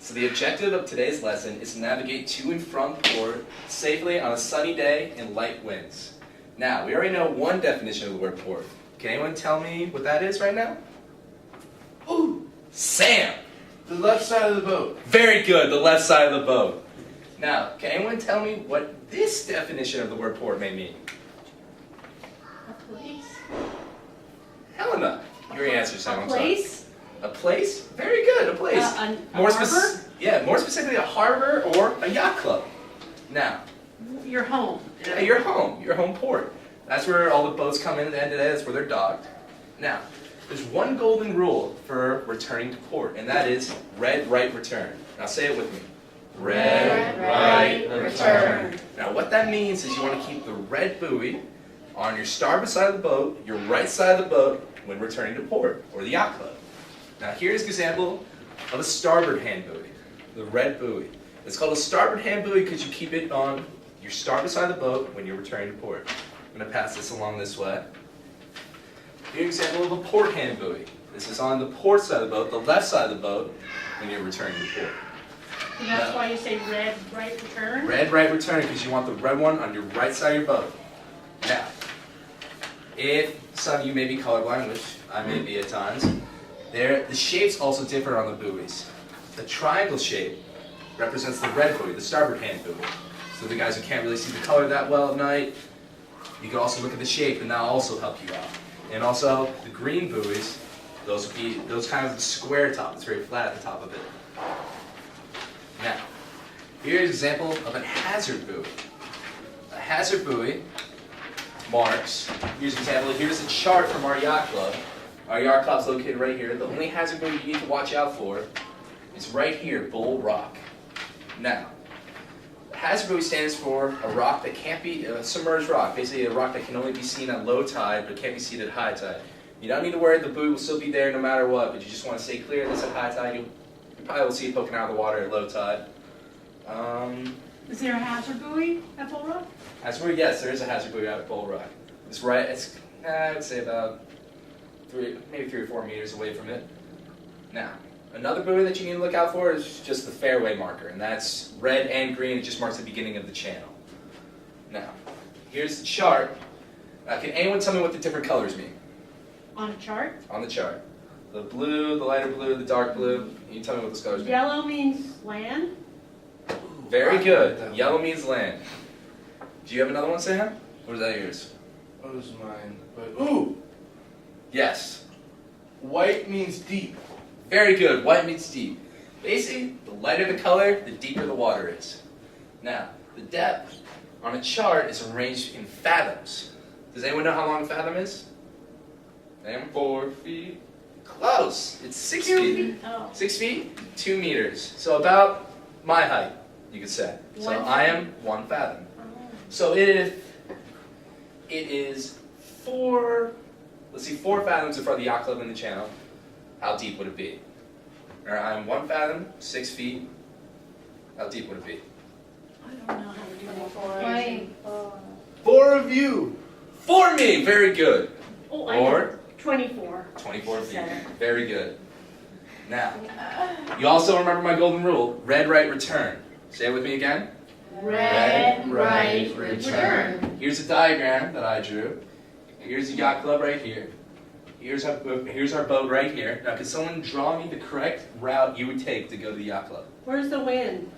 So the objective of today's lesson is to navigate to and from port safely on a sunny day in light winds. Now, we already know one definition of the word port. Can anyone tell me what that is right now? Ooh, Sam! The left side of the boat. Very good, the left side of the boat. Now, can anyone tell me what this definition of the word port may mean? A place. Helena, your answer, Sam. A place? A place? Very good, a place. A harbor? Yeah, more specifically a harbor or a yacht club. Now, Your home. your home port. That's where all the boats come in at the end of the day, that's where they're docked. Now, there's one golden rule for returning to port, and that is red right return. Now say it with me. Red right return. Now what that means is you want to keep the red buoy on your starboard side of the boat, your right side of the boat, when returning to port, or the yacht club. Now here's an example of a starboard hand buoy, the red buoy. It's called a starboard hand buoy because you keep it on your starboard side of the boat when you're returning to port. I'm going to pass this along this way. Here's an example of a port hand buoy. This is on the port side of the boat, the left side of the boat, when you're returning to port. And that's why you say red right return? Red right return because you want the red one on your right side of your boat. Now, if some of you may be colorblind, which I may be at times, the shapes also differ on the buoys. The triangle shape represents the red buoy, the starboard hand buoy. So the guys who can't really see the color that well at night, you can also look at the shape and that'll also help you out. And also, the green buoys, those would be those kind of square top. It's very flat at the top of it. Now, here's an example of a hazard buoy. A hazard buoy marks, here's an example, here's a chart from our yacht club. Our yacht club's located right here. The only hazard buoy you need to watch out for is right here, Bull Rock. Now, the hazard buoy stands for a rock that can't be, a submerged rock, basically a rock that can only be seen at low tide, but can't be seen at high tide. You don't need to worry, the buoy will still be there no matter what, but you just want to stay clear of this at high tide. You probably will see it poking out of the water at low tide. Is there a hazard buoy at Bull Rock? Hazard buoy, yes, there is a hazard buoy out at Bull Rock. It's right, I would say about maybe 3 or 4 meters away from it. Now, another buoy that you need to look out for is just the fairway marker, and that's red and green. It just marks the beginning of the channel. Now, here's the chart. Can anyone tell me what the different colors mean? On a chart? On the chart. The blue, the lighter blue, the dark blue. Can you tell me what those colors mean? Yellow means land. Very good. Yellow means land. Do you have another one, Sam? Or is that yours? That was mine. But ooh, Yes. white means deep. Very good. White means deep. Basically, the lighter the color, the deeper the water is. Now, the depth on a chart is arranged in fathoms. Does anyone know how long a fathom is? Anyone? 4 feet. Close. It's 6 2 feet. feet. Oh. 6 feet, 2 meters. So about my height, you could say. So 1 I am 1 fathom. So if it is 4 fathoms in front of the yacht club in the channel, how deep would it be? Or I'm 1 fathom, 6 feet. How deep would it be? I don't know how to do that. Right. 4 of you. 4 me. Very good. Oh, I know. Or 24. 24 feet. 7. Very good. Now, you also remember my golden rule: red right return. Say it with me again. Red right return. Here's a diagram that I drew. Here's the yacht club right here. Here's our boat right here. Now, could someone draw me the correct route you would take to go to the yacht club? Where's the wind?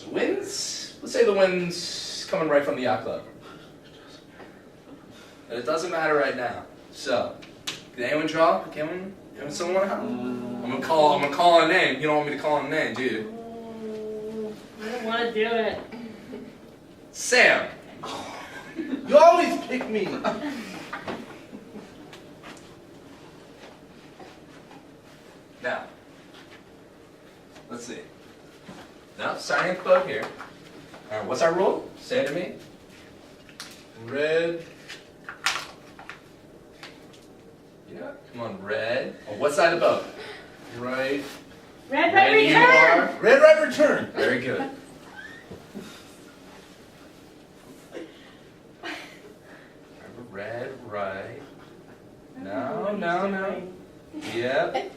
The winds? Let's say the wind's coming right from the yacht club. But it doesn't matter right now. So, can anyone draw? Can someone want to help? I'm gonna call a name. You don't want me to call a name, do you? I don't want to do it. Sam. You always pick me. Now, let's see. Now, starting at the boat here. All right, what's our rule? Say it to me. Red. Yeah, come on, red. On what side of the boat? Right. Red right Ready you return. are. Red right return. Very good. Remember, red, right. No. Yep.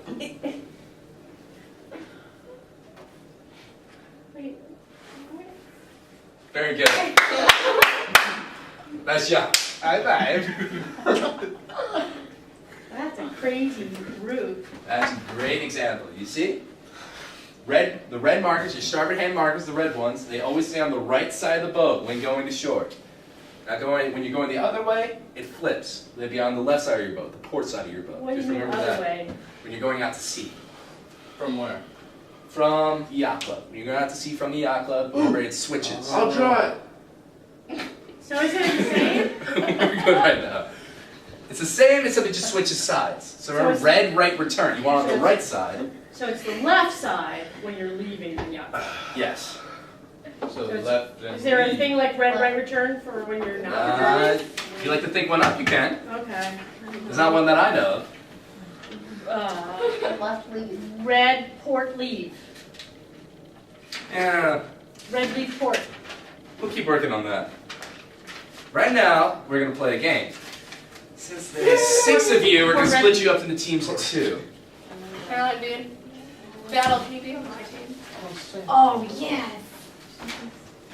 Very good. Nice job. High five. That's a crazy route. That's a great example. You see? The red markers, your starboard hand markers, the red ones, they always stay on the right side of the boat when going to shore. Now when you're going the other way, it flips. They'll be on the left side of your boat, the port side of your boat. What do Just you mean remember other that. way? When you're going out to sea. From where? From the yacht club. When you're going out to sea from the yacht club, remember it switches. I'll try it. So is it the same? We're good right now. It's the same, except it just switches sides. So remember, it's- red, right, return. You want on the right side. So it's the left side when you're leaving the yacht. Yes. So it's- left and Is there a lead. thing like red, right return for when you're not returning? If you like to think one up, you can. Okay. There's not one that I know of. Left lead. Red port leave. Yeah, Red leave port. we'll keep working on that. Right now, we're going to play a game. Since there's 6 of you, we're going to split you up into teams of 2. Caroline, dude. Battle, can you be on my team? Oh, yes.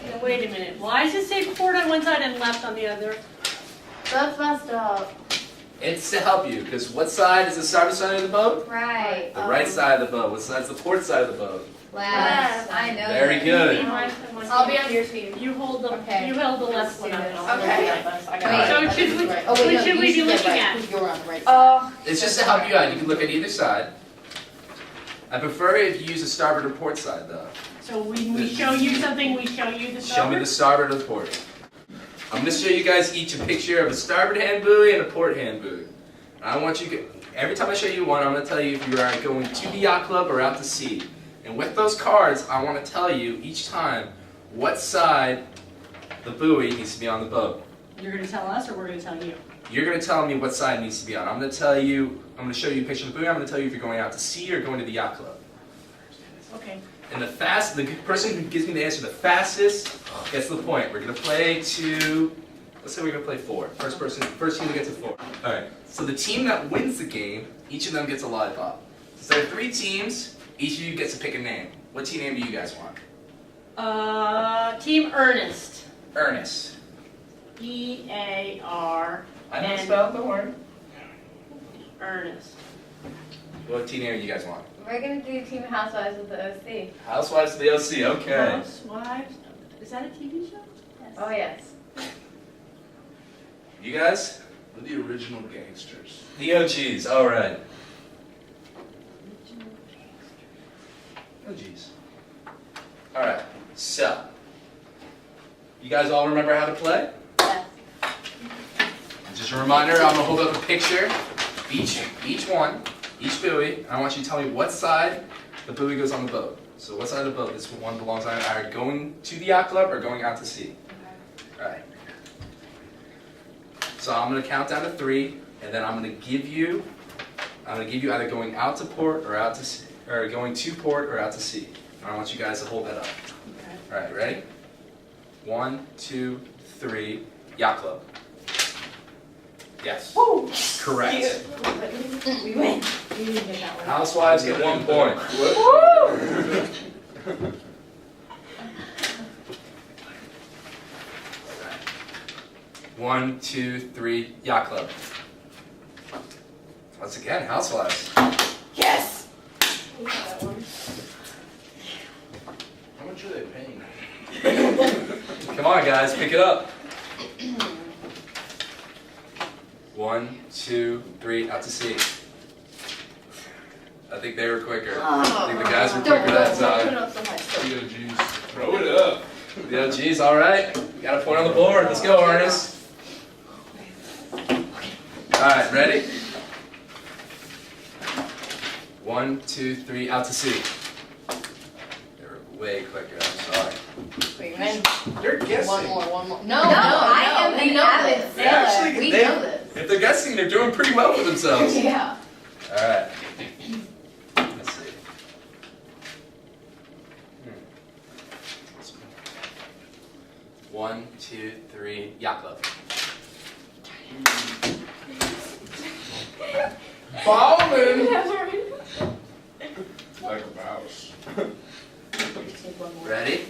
Now, wait a minute. Why does it say port on one side and left on the other? That's messed up. It's to help you, because what side is the starboard side of the boat? Right. The right side of the boat. What side's the port side of the boat? Left. I know. Very good. I'll be on your team. You hold the Okay. you held the left one up. Okay. So should we what should we be looking at? You're on the right side. It's just to help you out. You can look at either side. I prefer if you use the starboard or port side, though. So when we show you something, we show you the Show me the starboard? starboard or the port. I'm going to show you guys each a picture of a starboard hand buoy and a port hand buoy. I want you, every time I show you one, I'm going to tell you if you are going to the yacht club or out to sea. And with those cards, I want to tell you each time what side the buoy needs to be on the boat. You're going to tell us or we're going to tell you? You're going to tell me what side it needs to be on. I'm going to tell you, I'm going to show you a picture of the buoy. I'm going to tell you if you're going out to sea or going to the yacht club. Okay. And the person who gives me the answer the fastest gets the point. We're going to play to, let's say we're going to play 4. First team to get to 4. Alright, so the team that wins the game, each of them gets a lollipop. So there are 3 teams, each of you gets to pick a name. What team name do you guys want? Team Ernest. Ernest. E-A-R. I know the spell, don't worry. Ernest. What team name do you guys want? We're gonna do Team Housewives with the OC. Housewives of the OC, okay. Housewives. Is that a TV show? Yes. Oh yes. You guys? We're the original gangsters. The OGs, alright. OGs. Alright, so. You guys all remember how to play? Yes. Just a reminder, I'm gonna hold up a picture, each buoy. I want you to tell me what side the buoy goes on the boat. So what side of the boat this one belongs on? Are going to the yacht club or going out to sea? Alright. So I'm gonna count down to 3, and then I'm gonna give you either going out to port or out to sea, or going to port or out to sea. And I want you guys to hold that up. Okay. Alright, ready? 1, 2, 3, yacht club. Yes. Woo! Correct. We win. We didn't get that one. Housewives get 1 point. Woo! 1, 2, 3, yacht club. Once again, housewives. Yes! How much are they paying? Come on, guys, pick it up. 1, 2, 3, out to sea. I think they were quicker. I think the guys were quicker that time. The OGs. Throw it up. The OGs, alright. We got a point on the board. Let's go, Ernest. Alright, ready? 1, 2, 3, out to sea. They were way quicker, I'm sorry. Wait, man. You're guessing. One more. No, I am an avid sailor. Actually, We they- know this. If they're guessing, they're doing pretty well for themselves. Yeah. Alright. Let's see. 1, 2, 3, yacht club. Ballin'! Like a mouse. Ready?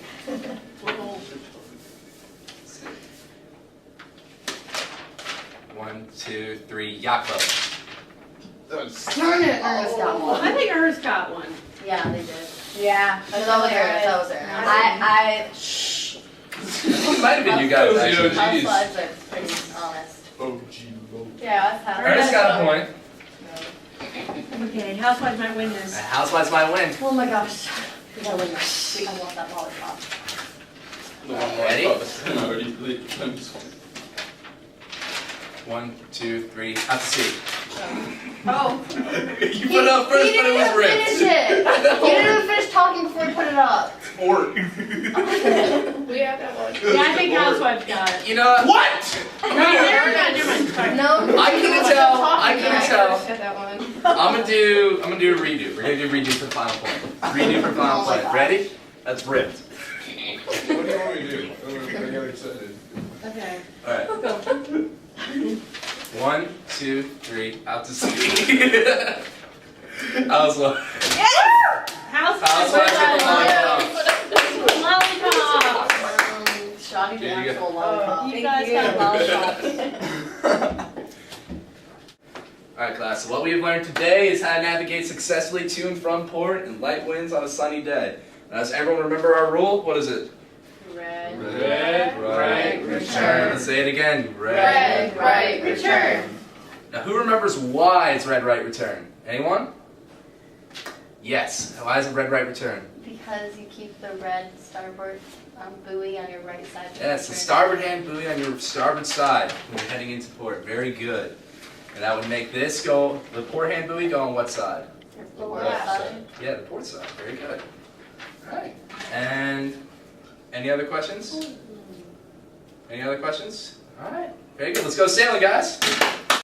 1, 2, 3, yacht boat. Darn it, Ernest got one. I think Ernest got one. Yeah, they did. Yeah. That was Ernest. That was Ernest. Shh. It might have been you guys, actually. Jeez. Housewives are pretty honest. Oh, gee, oh. Yeah, that's how. Ernest got a point. Okay, Housewives might win this. Housewives might win. Oh my gosh. We gotta win this. I want that lollipop. Ready? Already late. 1, 2, 3, out to sea. Oh. You put it up first, but it was ripped. Finish it. You didn't even finish talking before you put it up. Fort. We have that one. Yeah, I think Housewives got it. You know what? What? No, never mind, never mind. Sorry. No. I couldn't tell. I couldn't tell. Get that one. I'm gonna do a redo. We're gonna do redo for the final point. Redo for final Oh my point. gosh. Ready? That's ripped. What do you want me to do? I got excited. Okay. Alright. We'll go. 1, 2, 3, out to sea. Housewives. Housewives with the lollipop. Lollipop. Shawty the Here you go. actual lollipop. You guys got lollipops. Alright class, so what we have learned today is how to navigate successfully to and from port in light winds on a sunny day. Now, does everyone remember our rule? What is it? Red, right, return. Let's say it again. Red, right, return. Now who remembers why it's red, right, return? Anyone? Yes. Why is it red, right, return? Because you keep the red starboard buoy on your right side. Yes, the starboard hand buoy on your starboard side when you're heading into port. Very good. And that would make this go, the port hand buoy go on what side? The left side. Yeah, the port side. Very good. Alright. And any other questions? Any other questions? Alright. Very good. Let's go sailing, guys.